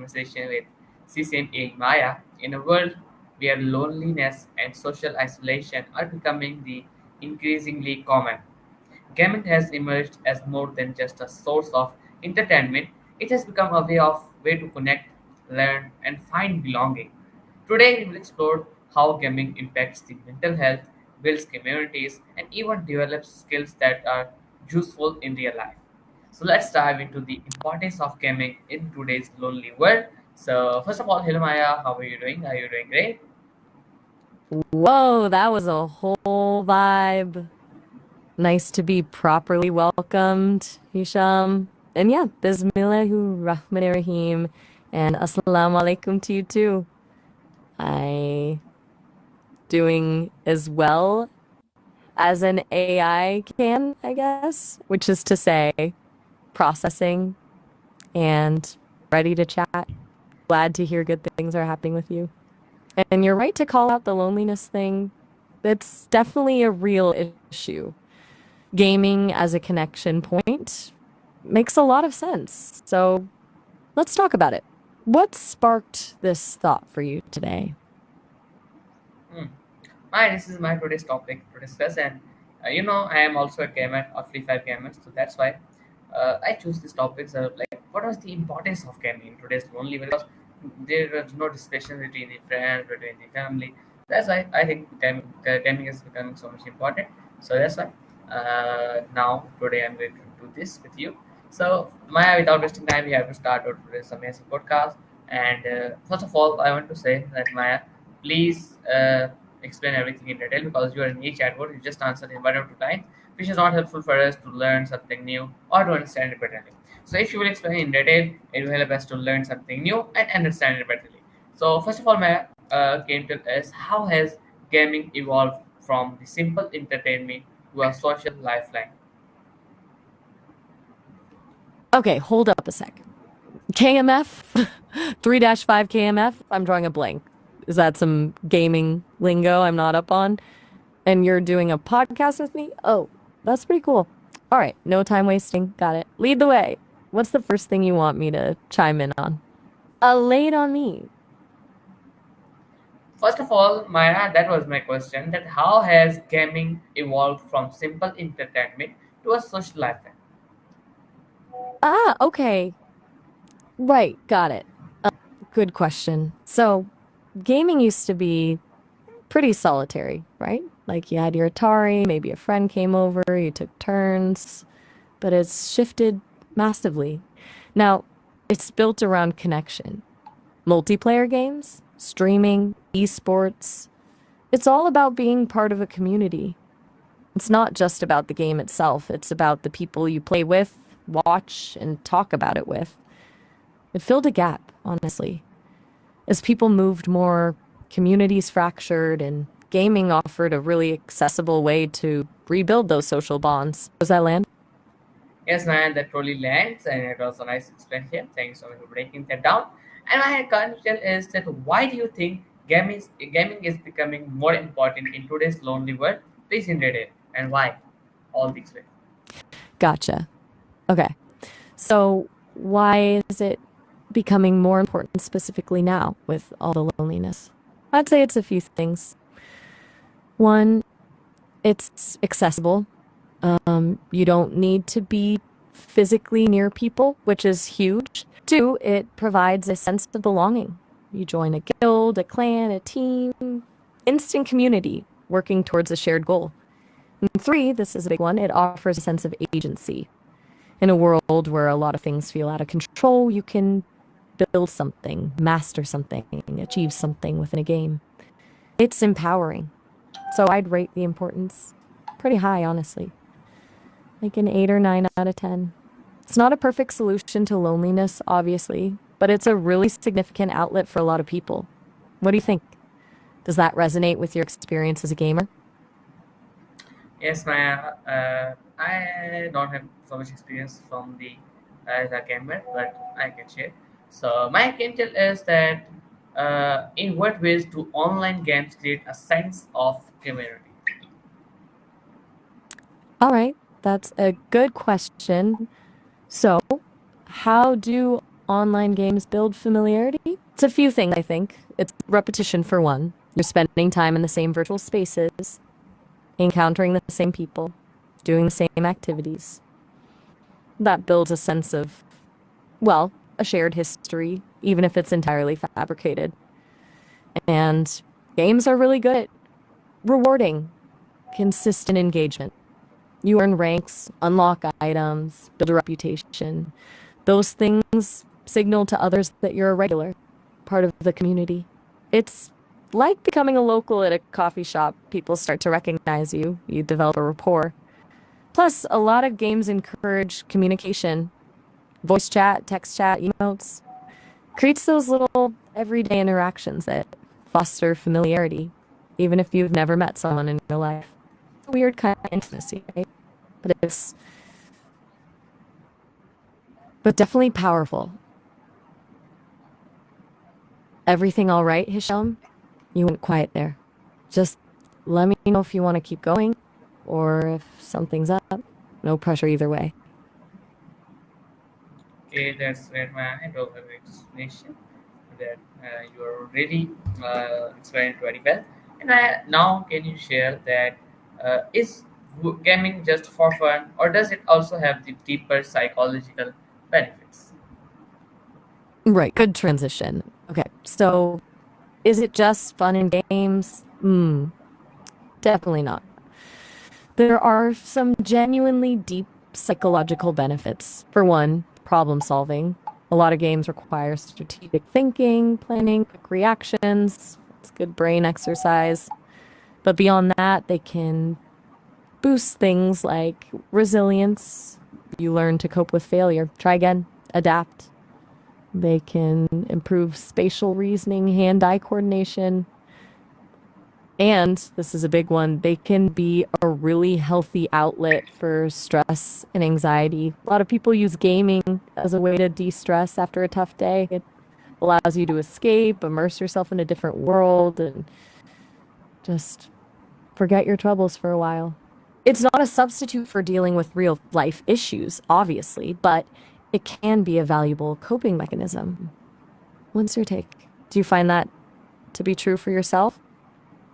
conversation with CCMA Maya. In a world where loneliness and social isolation are becoming the increasingly common, gaming has emerged as more than just a source of entertainment. It has become a way to connect, learn, and find belonging. Today, we will explore how gaming impacts the mental health, builds communities, and even develops skills that are useful in real life. So let's dive into the importance of gaming in today's lonely world. So first of all, hello Maya, how are you doing? Are you doing great? Whoa, that was a whole vibe. Nice to be properly welcomed, Hisham. And yeah, Bismillahir Rahmanir Rahim. And Assalamu alaikum to you too. I doing as well as an AI can, I guess, which is to say, processing and ready to chat. Glad to hear good things are happening with you. And you're right to call out the loneliness thing. It's definitely a real issue. Gaming as a connection point makes a lot of sense. So let's talk about it. What sparked this thought for you today? Hmm. This is my today's topic to discuss, and I am also a gamer, a Free Fire gamer, so that's why I choose these topics. Like, what was the importance of gaming in today's lonely world? Because there is no discussion between the friends, between the family. That's why I think gaming is becoming so much important. So that's why now today I'm going to do this with you. So Maya, without wasting time, we have to start our today's amazing podcast. And first of all, I want to say that Maya, please explain everything in detail because you are an e-chatbot. You just answer in one or two times, which is not helpful for us to learn something new or to understand it better. So if you will explain in detail, it will help us to learn something new and understand it better. So first of all, my game tell us how has gaming evolved from the simple entertainment to a social lifeline? Okay, hold up a sec. KMF? 3-5 KMF? I'm drawing a blank. Is that some gaming lingo I'm not up on? And you're doing a podcast with me? Oh, that's pretty cool. All right, no time wasting. Got it. Lead the way. What's the first thing you want me to chime in on? Lay it on me. First of all, Maya, that was my question. That how has gaming evolved from simple entertainment to a social lifeline? Okay. Right, got it. Good question. So, gaming used to be pretty solitary, right? Like you had your Atari, maybe a friend came over, you took turns, but it's shifted massively. Now, it's built around connection. Multiplayer games, streaming, eSports. It's all about being part of a community. It's not just about the game itself, it's about the people you play with, watch, and talk about it with. It filled a gap, honestly. As people moved more, communities fractured, and gaming offered a really accessible way to rebuild those social bonds. Does that land? Yes, man, that truly lands, and it was a nice explain here. Thanks so much for breaking that down. And my question is that why do you think gaming is becoming more important in today's lonely world? Please in detail and why? All these ways. Gotcha. Okay. So, why is it becoming more important specifically now with all the loneliness? I'd say it's a few things. One, it's accessible. You don't need to be physically near people, which is huge. Two, it provides a sense of belonging. You join a guild, a clan, a team, instant community working towards a shared goal. And three, this is a big one, it offers a sense of agency. In a world where a lot of things feel out of control, you can build something, master something, achieve something within a game. It's empowering. So I'd rate the importance pretty high, honestly. Like an 8 or 9 out of 10. It's not a perfect solution to loneliness, obviously, but it's a really significant outlet for a lot of people. What do you think? Does that resonate with your experience as a gamer? Yes, Maya. I don't have so much experience from the as a gamer, but I can share. So my can tell is that in what ways do online games create a sense of community? All right, that's a good question. So, how do online games build familiarity? It's a few things, I think. It's repetition for one. You're spending time in the same virtual spaces, encountering the same people, doing the same activities. That builds a sense of, well, a shared history, even if it's entirely fabricated. And games are really good at rewarding consistent engagement. You earn ranks, unlock items, build a reputation. Those things signal to others that you're a regular, part of the community. It's like becoming a local at a coffee shop. People start to recognize you, you develop a rapport. Plus, a lot of games encourage communication, voice chat, text chat, emotes. Creates those little everyday interactions that foster familiarity, even if you've never met someone in real life. It's a weird kind of intimacy, right? But it's but definitely powerful. Everything all right, Hisham? You went quiet there. Just let me know if you want to keep going or if something's up. No pressure either way. Okay, that's where my end of the explanation that you are really explained very well. And now, can you share that is gaming just for fun, or does it also have the deeper psychological benefits? Right, good transition. Okay, so is it just fun and games? Definitely not. There are some genuinely deep psychological benefits. For one, problem solving. A lot of games require strategic thinking, planning, quick reactions. It's good brain exercise. But beyond that, they can boost things like resilience. You learn to cope with failure. Try again, adapt. They can improve spatial reasoning, hand eye coordination, and this is a big one, they can be a really healthy outlet for stress and anxiety. A lot of people use gaming as a way to de stress after a tough day. It allows you to escape, immerse yourself in a different world, and just forget your troubles for a while. It's not a substitute for dealing with real life issues, obviously, but it can be a valuable coping mechanism. What's your take? Do you find that to be true for yourself?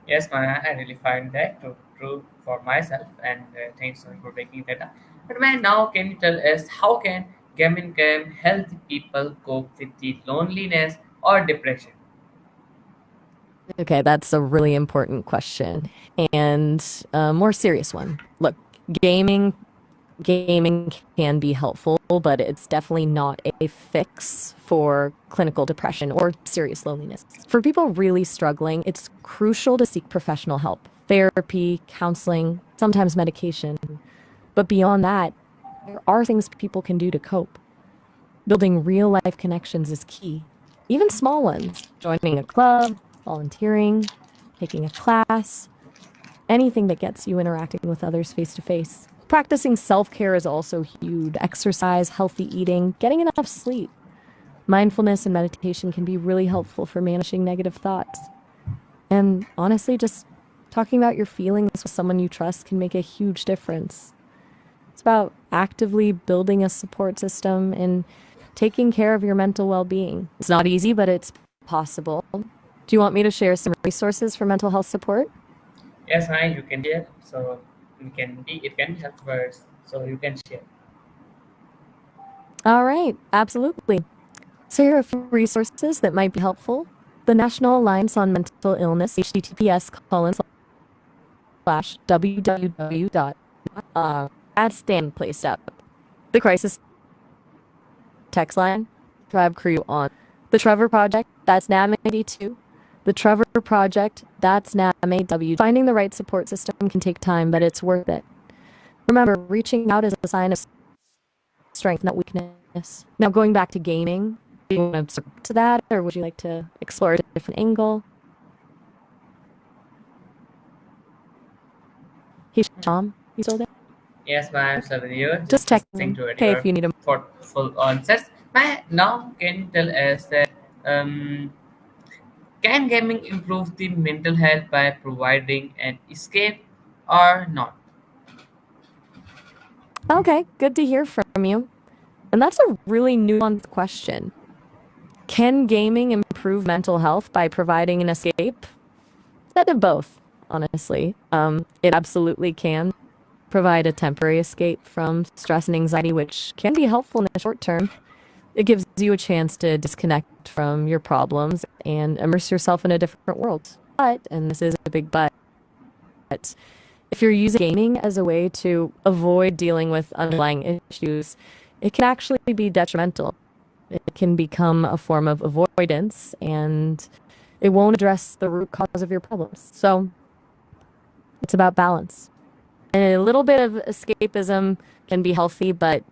Yes, man, I really find that true for myself, and thanks for breaking that up. But man, now can you tell us how can gaming can help people cope with the loneliness or depression? Okay, that's a really important question and a more serious one. Look, gaming gaming can be helpful, but it's definitely not a fix for clinical depression or serious loneliness. For people really struggling, it's crucial to seek professional help. Therapy, counseling, sometimes medication. But beyond that, there are things people can do to cope. Building real life connections is key, even small ones. Joining a club, volunteering, taking a class, anything that gets you interacting with others face to face. Practicing self care is also huge. Exercise, healthy eating, getting enough sleep. Mindfulness and meditation can be really helpful for managing negative thoughts. And honestly, just talking about your feelings with someone you trust can make a huge difference. It's about actively building a support system and taking care of your mental well being. It's not easy, but it's possible. Do you want me to share some resources for mental health support? Yes, man, you can share. So it can be helpful for us. So you can share. All right, absolutely. So here are a few resources that might be helpful. The National Alliance on Mental Illness, https colon slash www dot at Stan placed up. The Crisis text line, Tribe Crew on. The Trevor Project, that's NAM82. The Trevor Project, that's NAM8W. Finding the right support system can take time, but it's worth it. Remember, reaching out is a sign of strength, not weakness. Now, going back to gaming, do you want to subscribe to that, or would you like to explore a different angle? Hey, Sham, you still there? Yes, man, I'm still with you. Just Just listening checking. to it. Okay, if Your you need a thoughtful answers. Man, now can you tell us that can gaming improve the mental health by providing an escape or not? Okay, good to hear from you. And that's a really nuanced question. Can gaming improve mental health by providing an escape? Bit of both, honestly. It absolutely can provide a temporary escape from stress and anxiety, which can be helpful in the short term. It gives you a chance to disconnect from your problems and immerse yourself in a different world. But, and this is a big but, if you're using gaming as a way to avoid dealing with underlying issues, it can actually be detrimental. It can become a form of avoidance and it won't address the root cause of your problems. So it's about balance. And a little bit of escapism can be healthy, but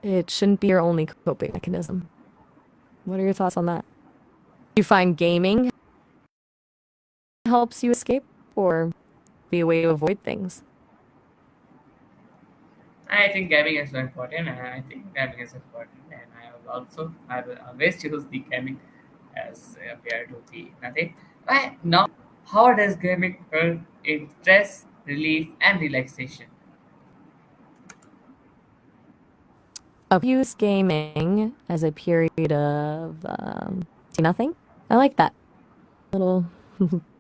it shouldn't be your only coping mechanism. What are your thoughts on that? Do you find gaming helps you escape or be a way to avoid things? I think gaming is so important, and I think gaming is important, and I will always choose the gaming as compared to the nothing. Right now, how does gaming help in stress relief and relaxation? I've used gaming as a period of do nothing. I like that little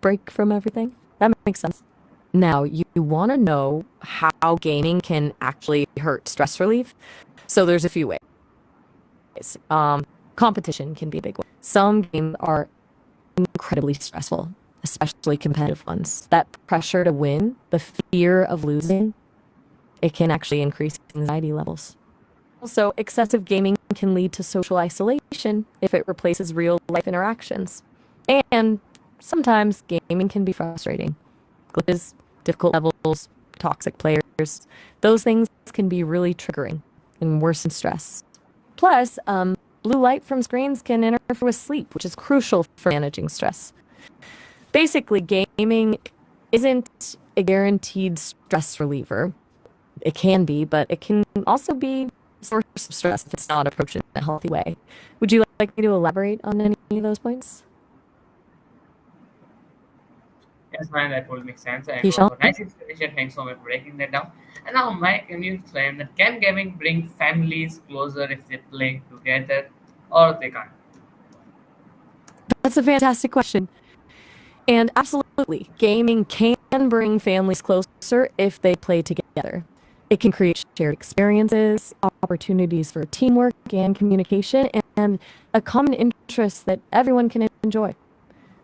break from everything. That makes sense. Now, you want to know how gaming can actually hurt stress relief? So there's a few ways. Competition can be a big one. Some games are incredibly stressful, especially competitive ones. That pressure to win, the fear of losing, it can actually increase anxiety levels. Also, excessive gaming can lead to social isolation if it replaces real life interactions. And sometimes gaming can be frustrating. Glitches, difficult levels, toxic players, those things can be really triggering and worsen stress. Plus, blue light from screens can interfere with sleep, which is crucial for managing stress. Basically, gaming isn't a guaranteed stress reliever. It can be, but it can also be a source of stress if it's not approached in a healthy way. Would you like me to elaborate on any of those points? Yes, man, that will make sense, and it was Hisham? a nice explanation. Thanks so much for breaking that down. And now, Mike, can you explain that can gaming bring families closer if they play together, or they can't? That's a fantastic question. And absolutely, gaming can bring families closer if they play together. It can create shared experiences, opportunities for teamwork and communication, and a common interest that everyone can enjoy.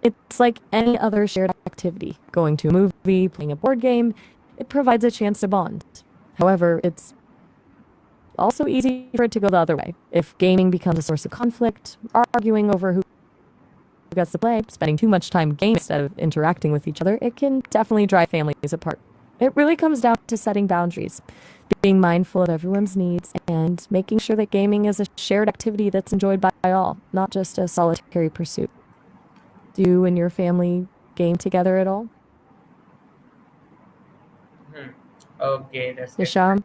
It's like any other shared activity, going to a movie, playing a board game. It provides a chance to bond. However, it's also easy for it to go the other way. If gaming becomes a source of conflict, arguing over who gets to play, spending too much time gaming instead of interacting with each other, it can definitely drive families apart. It really comes down to setting boundaries, being mindful of everyone's needs, and making sure that gaming is a shared activity that's enjoyed by all, not just a solitary pursuit. Do you and your family game together at all? Hmm. Okay, that's great. Hisham?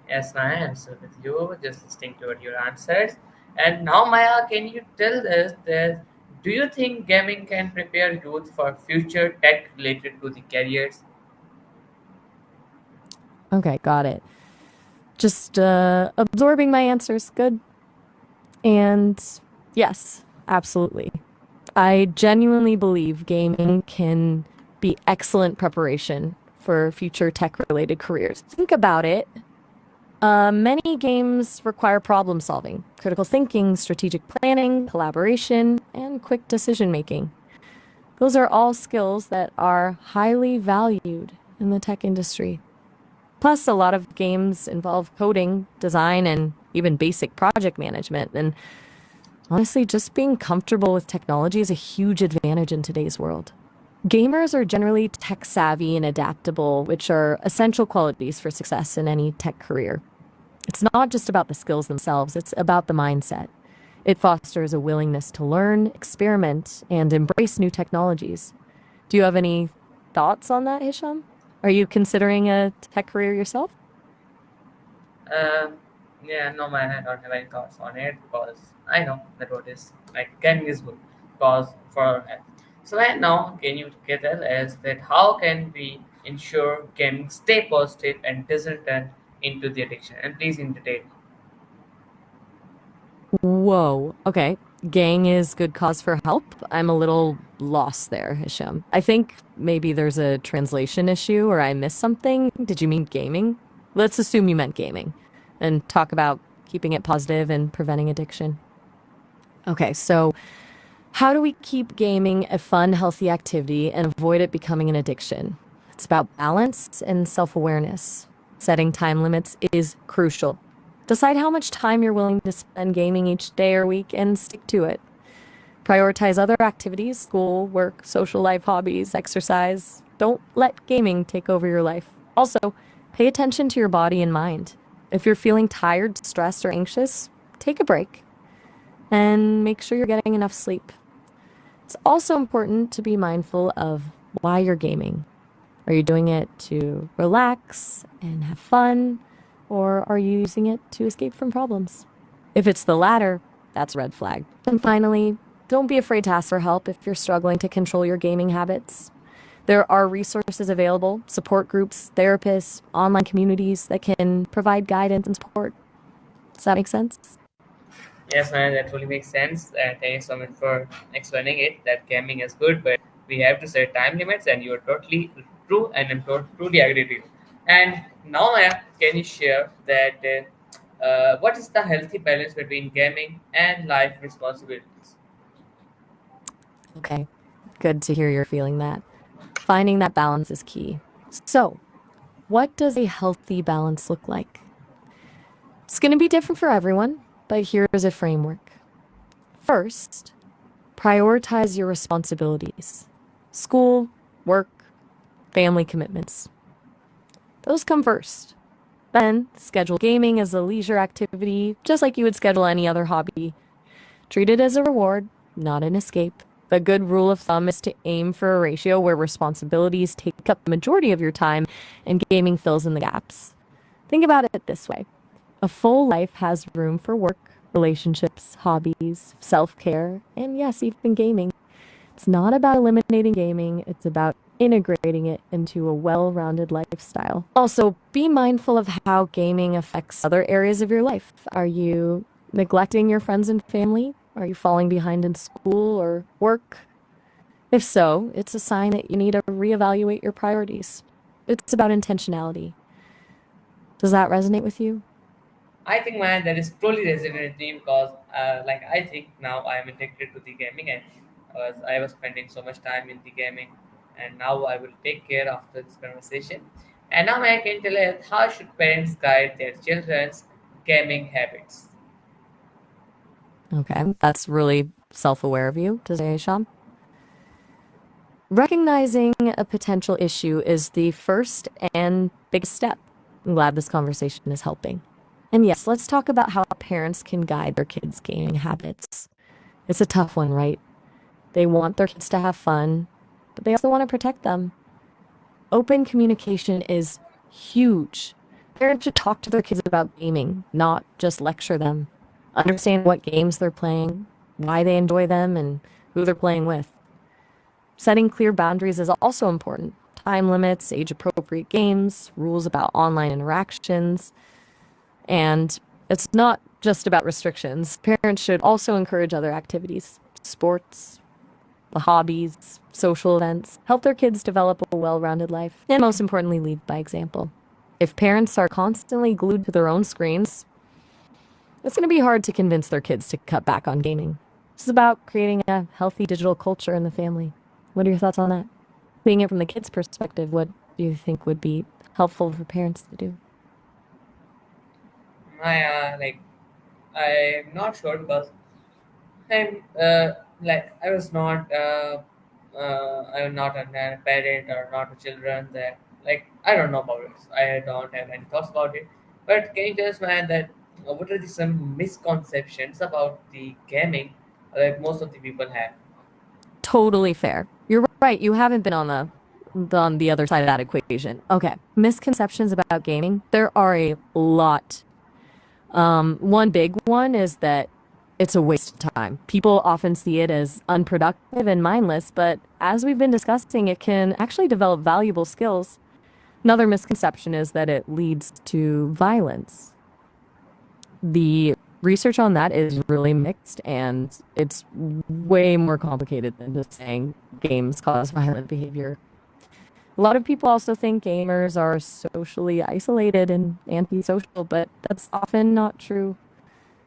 Yes, I answer with you. Just listening to your answers. And now, Maya, can you tell us that do you think gaming can prepare youth for future tech related to the careers? Okay, got it. Just absorbing my answers. Good. And yes, absolutely. I genuinely believe gaming can be excellent preparation for future tech related careers. Think about it. Many games require problem solving, critical thinking, strategic planning, collaboration, and quick decision making. Those are all skills that are highly valued in the tech industry. Plus, a lot of games involve coding, design, and even basic project management. And honestly, just being comfortable with technology is a huge advantage in today's world. Gamers are generally tech savvy and adaptable, which are essential qualities for success in any tech career. It's not just about the skills themselves, it's about the mindset. It fosters a willingness to learn, experiment, and embrace new technologies. Do you have any thoughts on that, Hisham? Are you considering a tech career yourself? Uh, yeah, no, man, I don't have any thoughts on it because I know that what is like gaming is good because for health. So right now, can you get us as that how can we ensure gaming stay positive and doesn't turn into the addiction? And please in detail. Whoa. Okay. Gang is good cause for help. I'm a little lost there, Hisham. I think maybe there's a translation issue or I missed something. Did you mean gaming? Let's assume you meant gaming and talk about keeping it positive and preventing addiction. Okay, so how do we keep gaming a fun, healthy activity and avoid it becoming an addiction? It's about balance and self awareness. Setting time limits is crucial. Decide how much time you're willing to spend gaming each day or week and stick to it. Prioritize other activities, school, work, social life, hobbies, exercise. Don't let gaming take over your life. Also, pay attention to your body and mind. If you're feeling tired, stressed, or anxious, take a break and make sure you're getting enough sleep. It's also important to be mindful of why you're gaming. Are you doing it to relax and have fun, or are you using it to escape from problems? If it's the latter, that's a red flag. And finally, don't be afraid to ask for help if you're struggling to control your gaming habits. There are resources available, support groups, therapists, online communities that can provide guidance and support. Does that make sense? Yes, man, that really makes sense. Thank you so much for explaining it. That gaming is good, but we have to set time limits, and you are totally true, and I'm truly agree with you. And now, Maya, can you share that what is the healthy balance between gaming and life responsibilities? Okay, good to hear you're feeling that. Finding that balance is key. So, what does a healthy balance look like? It's going to be different for everyone, but here's a framework. First, prioritize your responsibilities: school, work, family commitments. Those come first. Then, schedule gaming as a leisure activity, just like you would schedule any other hobby. Treat it as a reward, not an escape. The good rule of thumb is to aim for a ratio where responsibilities take up the majority of your time and gaming fills in the gaps. Think about it this way: a full life has room for work, relationships, hobbies, self care, and yes, even gaming. It's not about eliminating gaming, it's about integrating it into a well rounded lifestyle. Also, be mindful of how gaming affects other areas of your life. Are you neglecting your friends and family? Are you falling behind in school or work? If so, it's a sign that you need to reevaluate your priorities. It's about intentionality. Does that resonate with you? I think, man, that is truly resonating with me because, like, I think now I am addicted to the gaming, and I was spending so much time in the gaming, and now I will take care after this conversation. And now I can tell you how should parents guide their children's gaming habits. Okay, that's really self aware of you to say, Sham. Recognizing a potential issue is the first and biggest step. I'm glad this conversation is helping. And yes, let's talk about how parents can guide their kids' gaming habits. It's a tough one, right? They want their kids to have fun, but they also want to protect them. Open communication is huge. Parents should talk to their kids about gaming, not just lecture them. Understand what games they're playing, why they enjoy them, and who they're playing with. Setting clear boundaries is also important. Time limits, age appropriate games, rules about online interactions. And it's not just about restrictions. Parents should also encourage other activities: sports, the hobbies, social events, help their kids develop a well rounded life, and most importantly, lead by example. If parents are constantly glued to their own screens, it's going to be hard to convince their kids to cut back on gaming. It's about creating a healthy digital culture in the family. What are your thoughts on that? Seeing it from the kids' perspective, what do you think would be helpful for parents to do? Like, I'm not sure because I was not I'm not a parent or not a children that, like, I don't know about it. I don't have any thoughts about it. But can you tell us, man, that what are some misconceptions about the gaming that most of the people have? Totally fair. You're right. You haven't been on the other side of that equation. Okay. Misconceptions about gaming. There are a lot. One big one is that it's a waste of time. People often see it as unproductive and mindless, but as we've been discussing, it can actually develop valuable skills. Another misconception is that it leads to violence. The research on that is really mixed, and it's way more complicated than just saying games cause violent behavior. A lot of people also think gamers are socially isolated and antisocial, but that's often not true.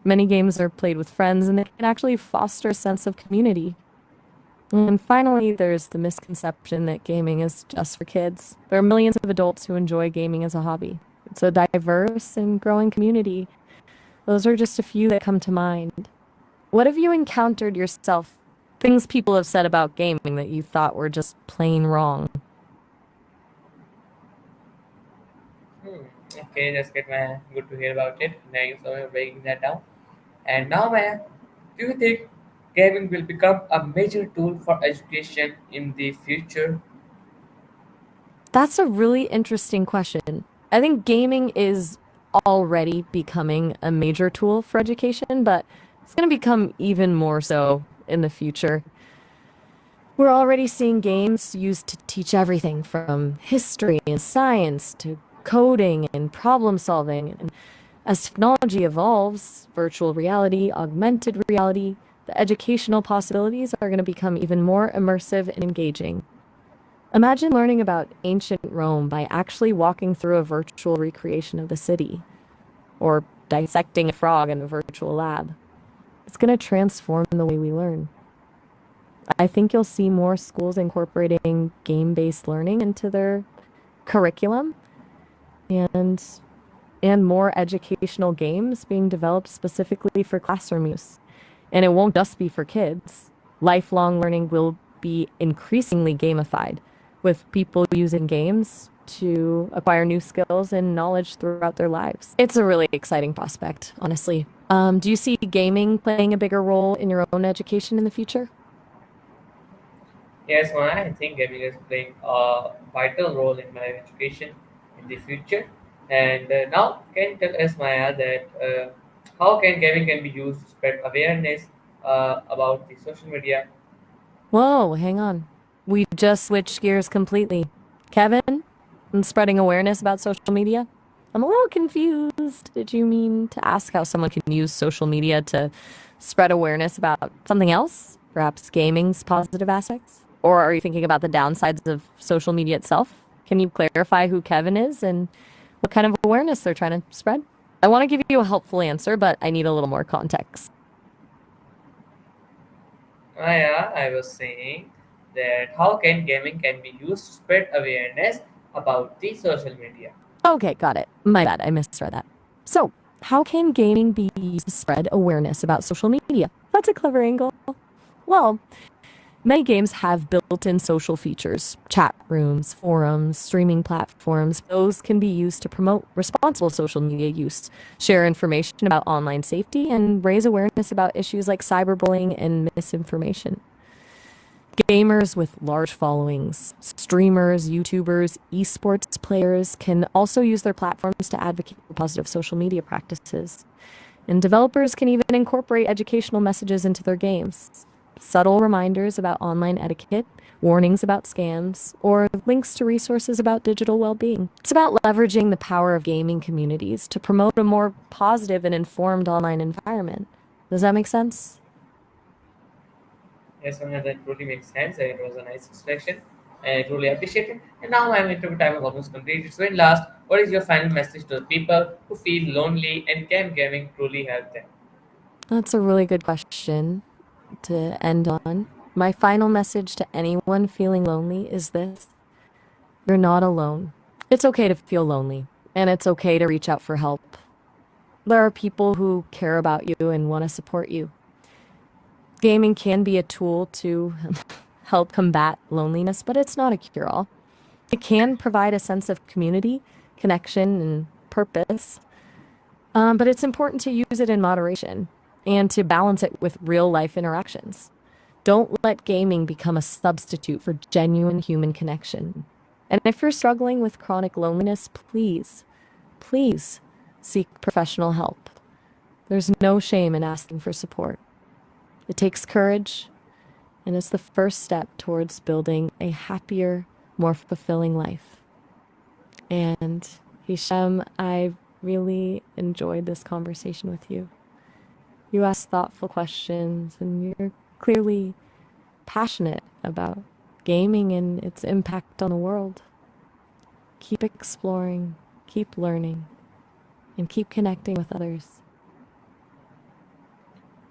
Many games are played with friends, and they can actually foster a sense of community. And finally, there's the misconception that gaming is just for kids. There are millions of adults who enjoy gaming as a hobby. It's a diverse and growing community. Those are just a few that come to mind. What have you encountered yourself? Things people have said about gaming that you thought were just plain wrong? Hmm. Okay, that's good, man. Good to hear about it. Thank you so much for breaking that down. And now, man, do you think gaming will become a major tool for education in the future? That's a really interesting question. I think gaming is already becoming a major tool for education, but it's going to become even more so in the future. We're already seeing games used to teach everything from history and science to coding and problem solving. And as technology evolves, virtual reality, augmented reality, the educational possibilities are going to become even more immersive and engaging. Imagine learning about ancient Rome by actually walking through a virtual recreation of the city, or dissecting a frog in a virtual lab. It's going to transform the way we learn. I think you'll see more schools incorporating game-based learning into their curriculum and more educational games being developed specifically for classroom use. And it won't just be for kids. Lifelong learning will be increasingly gamified, with people using games to acquire new skills and knowledge throughout their lives. It's a really exciting prospect, honestly. Do you see gaming playing a bigger role in your own education in the future? Yes, man, I think gaming is playing a vital role in my education in the future. And now, can you tell us, Maya, that how can gaming can be used to spread awareness about the social media? Whoa, hang on. We just switched gears completely. Kevin, and spreading awareness about social media? I'm a little confused. Did you mean to ask how someone can use social media to spread awareness about something else? Perhaps gaming's positive aspects? Or are you thinking about the downsides of social media itself? Can you clarify who Kevin is and what kind of awareness they're trying to spread? I want to give you a helpful answer, but I need a little more context. Maya, I was saying that how can gaming can be used to spread awareness about the social media? Okay, got it. My bad, I misread that. So, how can gaming be used to spread awareness about social media? That's a clever angle. Well, many games have built in social features, chat rooms, forums, streaming platforms. Those can be used to promote responsible social media use, share information about online safety, and raise awareness about issues like cyberbullying and misinformation. Gamers with large followings, streamers, YouTubers, eSports players can also use their platforms to advocate for positive social media practices. And developers can even incorporate educational messages into their games. Subtle reminders about online etiquette, warnings about scams, or links to resources about digital well being. It's about leveraging the power of gaming communities to promote a more positive and informed online environment. Does that make sense? Yes, Maya, that truly makes sense. It was a nice selection. I truly appreciate it. And now my interview time is almost complete. It's very last. What is your final message to the people who feel lonely and can gaming truly help them? That's a really good question to end on. My final message to anyone feeling lonely is this: you're not alone. It's okay to feel lonely, and it's okay to reach out for help. There are people who care about you and want to support you. Gaming can be a tool to help combat loneliness, but it's not a cure all. It can provide a sense of community, connection, and purpose, but it's important to use it in moderation and to balance it with real life interactions. Don't let gaming become a substitute for genuine human connection. And if you're struggling with chronic loneliness, please seek professional help. There's no shame in asking for support. It takes courage, and it's the first step towards building a happier, more fulfilling life. And Hisham, I really enjoyed this conversation with you. You ask thoughtful questions, and you're clearly passionate about gaming and its impact on the world. Keep exploring, keep learning, and keep connecting with others.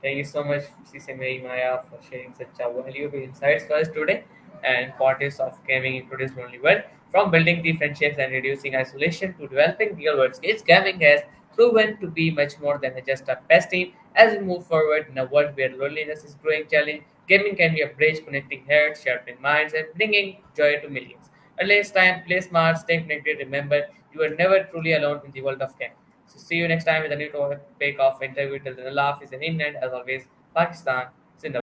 Thank you so much, CCMA Maya, for sharing such a valuable insights for us today and importance of gaming in today's lonely world. From building the friendships and reducing isolation to developing real world skills, gaming has proven to be much more than just a pastime. As we move forward in a world where loneliness is growing challenge, gaming can be a bridge connecting hearts, sharpening minds, and bringing joy to millions. Until next time, play smart, stay connected. Remember, you are never truly alone in the world of gaming. So see you next time with a new topic of interview. Till then, Allah is in England. As always, Pakistan. Zindabad.